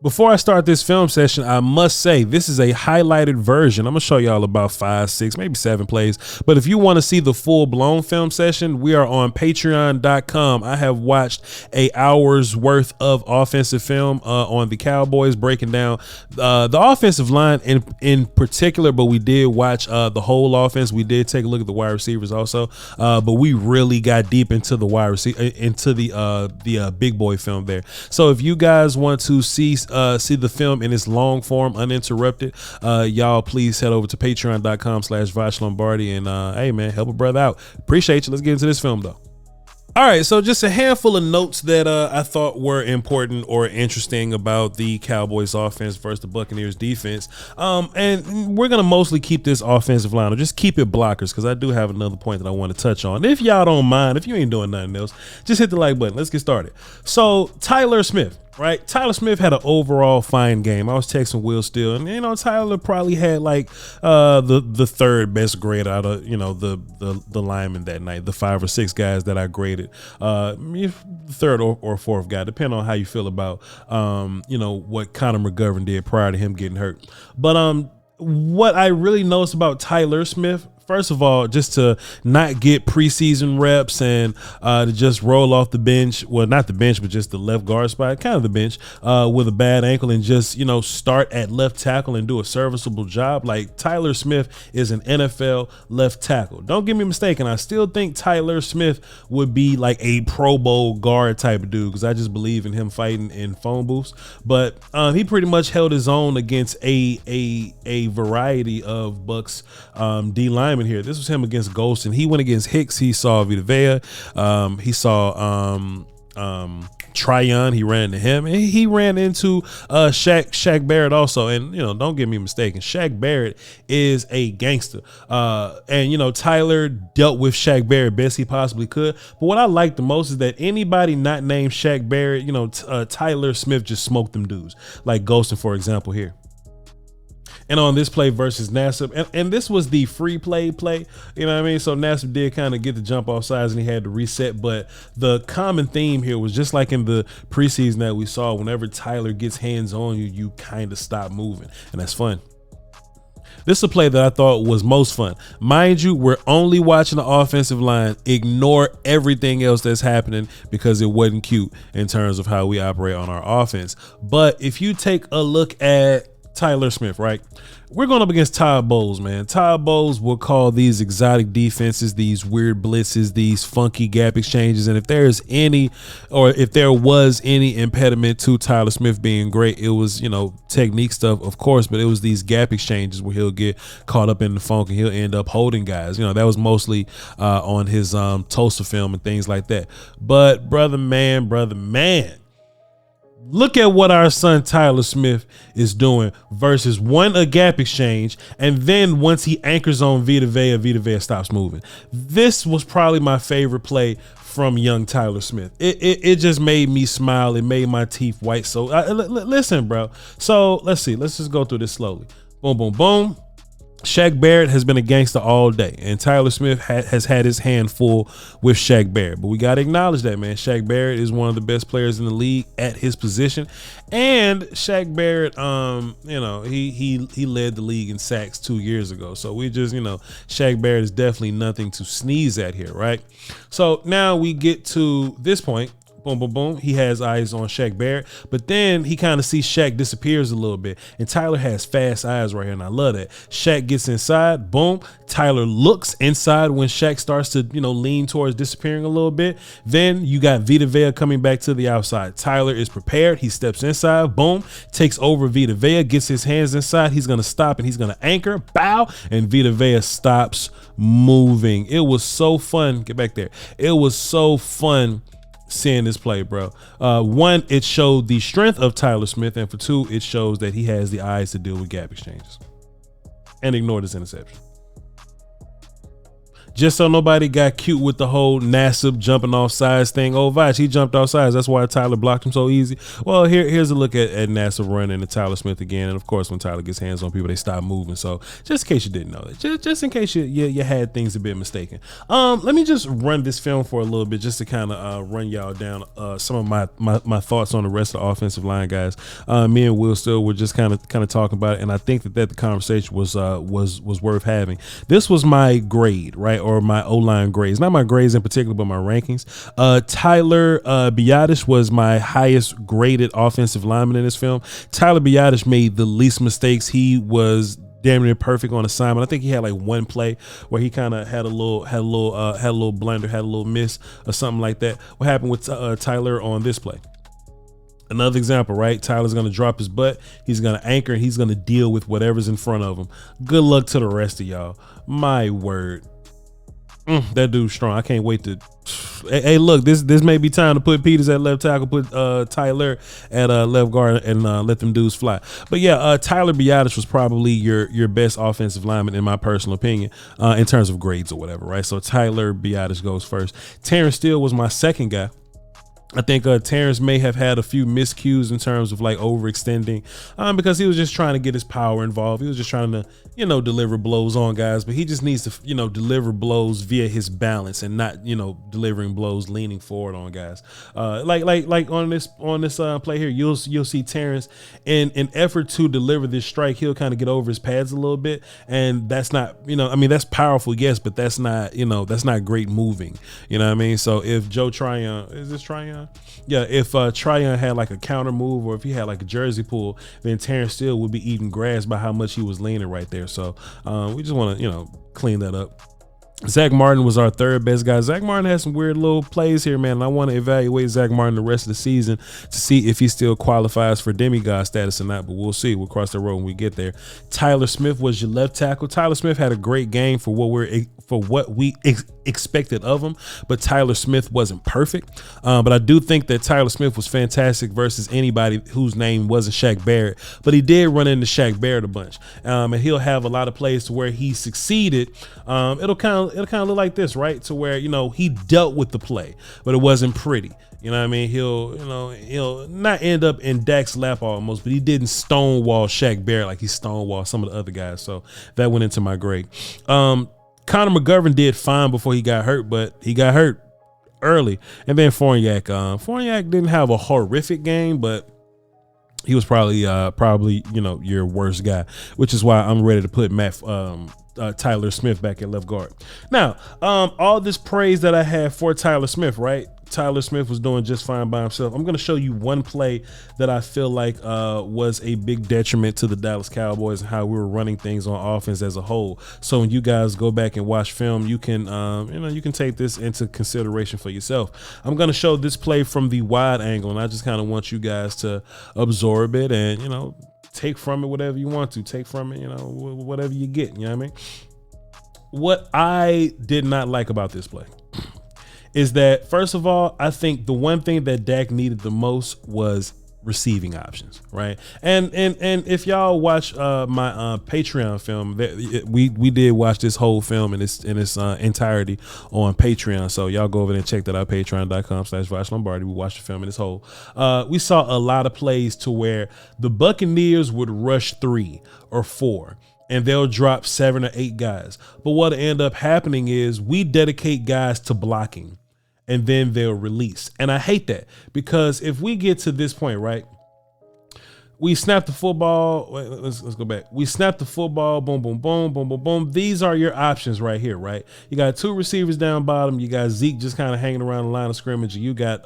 Before I start this film session, I must say this is a highlighted version. I'm gonna show y'all about 5, 6, maybe 7 plays. But if you want to see the full blown film session, we are on patreon.com. I have watched an hour's worth of offensive film on the Cowboys, breaking down the offensive line in particular, but we did watch the whole offense. We did take a look at the wide receivers also, but we really got deep into the wide receiver, into the big boy film there. So if you guys want to see the film in its long form uninterrupted, y'all please head over to patreon.com/Voch Lombardi and hey man, help a brother out. Appreciate you. Let's get into this film though. All right, so just a handful of notes that I thought were important or interesting about the Cowboys offense versus the Buccaneers defense. And we're going to mostly keep this offensive line, or just keep it blockers, because I do have another point that I want to touch on. If y'all don't mind, if you ain't doing nothing else, just hit the like button. Let's get started. So Tyler Smith. Right, Tyler Smith had an overall fine game. I was texting Will Steele, and Tyler probably had like the third best grade out of the linemen that night, the 5 or 6 guys that I graded. Third or fourth guy, depending on how you feel about what Connor McGovern did prior to him getting hurt. But what I really noticed about Tyler Smith, first of all, just to not get preseason reps and to just roll off the bench, well, not the bench, but just the left guard spot, kind of the bench, with a bad ankle, and just, start at left tackle and do a serviceable job. Like, Tyler Smith is an NFL left tackle. Don't get me mistaken. I still think Tyler Smith would be like a Pro Bowl guard type of dude, because I just believe in him fighting in phone booths. But he pretty much held his own against a variety of Bucs D linemen here. This was him against Golston. He went against Hicks. He saw Vita Vea. He saw Tryon. He ran into him, and he ran into Shaq Barrett also. And don't get me mistaken, Shaq Barrett is a gangster. And Tyler dealt with Shaq Barrett best he possibly could. But what I like the most is that anybody not named Shaq Barrett, Tyler Smith just smoked them dudes, like Golston, for example, here. And on this play versus Nassib, and this was the free play, you know what I mean? So Nassib did kind of get the jump off sides and he had to reset. But the common theme here was just like in the preseason that we saw, whenever Tyler gets hands on you, you kind of stop moving. And that's fun. This is a play that I thought was most fun. Mind you, we're only watching the offensive line. Ignore everything else that's happening because it wasn't cute in terms of how we operate on our offense. But if you take a look at Tyler Smith, right? We're going up against Todd Bowles, man. Todd Bowles will call these exotic defenses, these weird blitzes, these funky gap exchanges. And if there's any, or if there was any impediment to Tyler Smith being great, it was, technique stuff, of course, but it was these gap exchanges where he'll get caught up in the funk and he'll end up holding guys. That was mostly on his Tulsa film and things like that. But brother man, look at what our son Tyler Smith is doing versus a gap exchange, and then once he anchors on Vita Vea stops moving. This was probably my favorite play from young Tyler Smith. It just made me smile. It made my teeth white. So listen, bro. So let's see. Let's just go through this slowly. Boom, boom, boom. Shaq Barrett has been a gangster all day, and Tyler Smith has had his hand full with Shaq Barrett. But we got to acknowledge that, man. Shaq Barrett is one of the best players in the league at his position, and Shaq Barrett, he led the league in sacks 2 years ago. So we just, Shaq Barrett is definitely nothing to sneeze at here, right? So now we get to this point. Boom, boom, boom. He has eyes on Shaq Barrett, but then he kind of sees Shaq disappears a little bit, and Tyler has fast eyes right here, and I love that. Shaq gets inside. Boom. Tyler looks inside when Shaq starts to, lean towards disappearing a little bit. Then you got Vita Vea coming back to the outside. Tyler is prepared. He steps inside. Boom. Takes over Vita Vea, gets his hands inside. He's going to stop and he's going to anchor. Bow. And Vita Vea stops moving. It was so fun. Get back there. It was so fun seeing this play, bro. One, it showed the strength of Tyler Smith, and for two, it shows that he has the eyes to deal with gap exchanges. And ignore this interception. Just so nobody got cute with the whole Nassib jumping off sides thing. Oh, Voch, he jumped off sides. That's why Tyler blocked him so easy. Well, here's a look at Nassib running to Tyler Smith again. And of course, when Tyler gets hands on people, they stop moving. So just in case you didn't know that, just in case you had things a bit mistaken. Let me just run this film for a little bit, just to kind of run y'all down some of my thoughts on the rest of the offensive line, guys. Me and Will Steele were just kind of talking about it, and I think that the conversation was worth having. This was my grade, right, or my O-line grades, not my grades in particular, but my rankings. Tyler Biadasz was my highest graded offensive lineman in this film. Tyler Biadasz made the least mistakes. He was damn near perfect on assignment. I think he had like one play where he kind of had a little blunder, had a little miss or something like that. What happened with Tyler on this play? Another example, right? Tyler's going to drop his butt. He's going to anchor and he's going to deal with whatever's in front of him. Good luck to the rest of y'all. My word. That dude's strong. I can't wait to. Hey, look, this may be time to put Peters at left tackle, put Tyler at left guard, and let them dudes fly. But yeah, Tyler Biadasz was probably your best offensive lineman in my personal opinion, in terms of grades or whatever, right? So Tyler Biadasz goes first. Terrence Steele was my second guy. I think Terrence may have had a few miscues in terms of like overextending, because he was just trying to get his power involved. He was just trying to, deliver blows on guys, but he just needs to, deliver blows via his balance and not, delivering blows leaning forward on guys. Like on this play here, you'll see Terrence in an effort to deliver this strike, he'll kind of get over his pads a little bit, and that's not, that's powerful, yes, but that's not, that's not great moving. You know what I mean? So if Joe Tryon, is this Tryon? Yeah, if Tryon had like a counter move, or if he had like a jersey pull, then Terrence Steele would be eating grass by how much he was leaning right there. So we just want to, clean that up. Zach Martin was our third best guy. Zach Martin had some weird little plays here, man. And I want to evaluate Zach Martin the rest of the season to see if he still qualifies for demigod status or not, but we'll see. We'll cross the road when we get there. Tyler Smith was your left tackle. Tyler Smith had a great game for what we expected of him, but Tyler Smith wasn't perfect. But I do think that Tyler Smith was fantastic versus anybody whose name wasn't Shaq Barrett, but he did run into Shaq Barrett a bunch. And he'll have a lot of plays to where he succeeded. It'll kind of look like this, right? To where, he dealt with the play, but it wasn't pretty. You know what I mean? He'll not end up in Dak's lap almost, but he didn't stonewall Shaq Barrett like he stonewalled some of the other guys. So that went into my grade. Connor McGovern did fine before he got hurt, but he got hurt early. And then Fournier didn't have a horrific game, but he was probably your worst guy, which is why I'm ready to put Tyler Smith back at left guard. Now, all this praise that I had for Tyler Smith, right? Tyler Smith was doing just fine by himself. I'm going to show you one play that I feel like was a big detriment to the Dallas Cowboys and how we were running things on offense as a whole. So when you guys go back and watch film, you can you can take this into consideration for yourself. I'm going to show this play from the wide angle, and I just kind of want you guys to absorb it and take from it whatever you want to. Take from it, whatever you get. You know what I mean? What I did not like about this play is that, first of all, I think the one thing that Dak needed the most was receiving options, right? And if y'all watch my Patreon film, we did watch this whole film in its entirety on Patreon. So y'all go over there and check that out, patreon.com/Voch Lombardi. We watched the film in its whole. We saw a lot of plays to where the Buccaneers would rush 3 or 4. And they'll drop 7 or 8 guys. But what'll end up happening is we dedicate guys to blocking, and then they'll release. And I hate that, because if we get to this point, right, we snap the football. Wait, let's go back. We snap the football. Boom, boom, boom, boom, boom, boom. These are your options right here, right? You got 2 receivers down bottom. You got Zeke just kind of hanging around the line of scrimmage. And you got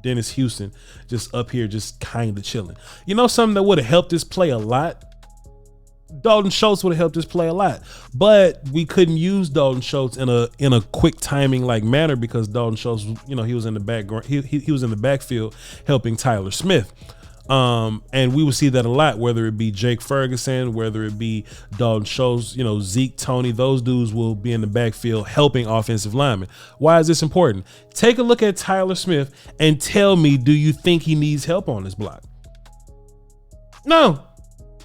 Dennis Houston just up here, just kind of chilling. Something that would have helped this play a lot? Dalton Schultz would have helped this play a lot, but we couldn't use Dalton Schultz in a quick timing like manner, because Dalton Schultz, he was in the background. He was in the backfield helping Tyler Smith. And we would see that a lot, whether it be Jake Ferguson, whether it be Dalton Schultz, Zeke, Tony, those dudes will be in the backfield helping offensive linemen. Why is this important? Take a look at Tyler Smith and tell me, do you think he needs help on this block? No.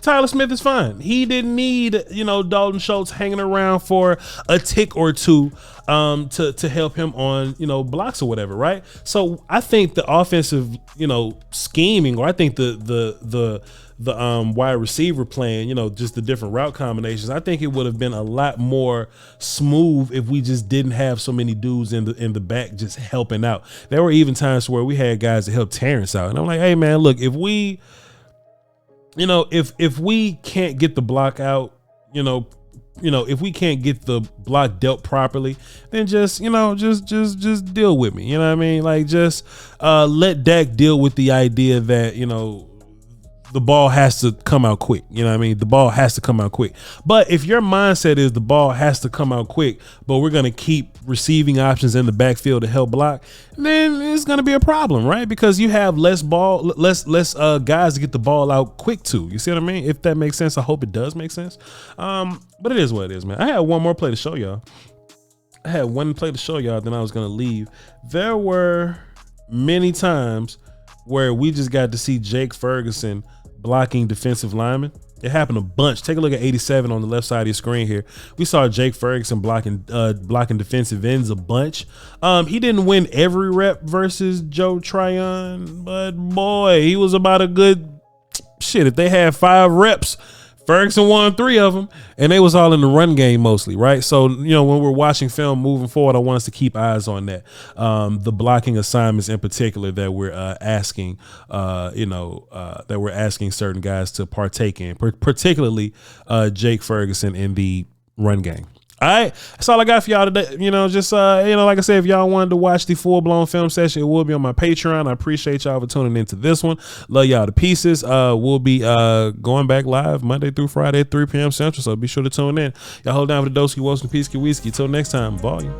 Tyler Smith is fine. He didn't need, Dalton Schultz hanging around for a tick or two to help him on, blocks or whatever, right? So I think the offensive, scheming, or I think the wide receiver playing, just the different route combinations, I think it would have been a lot more smooth if we just didn't have so many dudes in the back just helping out. There were even times where we had guys that helped Terrence out, and I'm like, hey man, look, if we if we can't get the block out, if we can't get the block dealt properly, then just deal with me. You know what I mean? Like, just let Dak deal with the idea that, the ball has to come out quick. You know what I mean? The ball has to come out quick. But if your mindset is the ball has to come out quick, but we're going to keep receiving options in the backfield to help block, then it's going to be a problem, right? Because you have less guys to get the ball out quick to. You see what I mean? If that makes sense. I hope it does make sense. But it is what it is, man. I had one more play to show y'all. Then I was going to leave. There were many times where we just got to see Jake Ferguson blocking defensive linemen. It happened a bunch. Take a look at 87 on the left side of your screen here. We saw Jake Ferguson blocking defensive ends a bunch. He didn't win every rep versus Joe Tryon, but boy, he was about a good shit. If they had 5 reps, Ferguson won 3 of them, and they was all in the run game mostly, right? So, when we're watching film moving forward, I want us to keep eyes on that. The blocking assignments in particular that we're asking, that we're asking certain guys to partake in, particularly Jake Ferguson in the run game. All right, that's all I got for y'all today. Like I said, if y'all wanted to watch the full-blown film session, it will be on my Patreon. I appreciate y'all for tuning into this one. Love y'all to pieces. We'll be going back live Monday through Friday at 3 p.m. Central, so be sure to tune in. Y'all hold down for the Doski, Woski, Peace, Whiskey. Till next time, volume.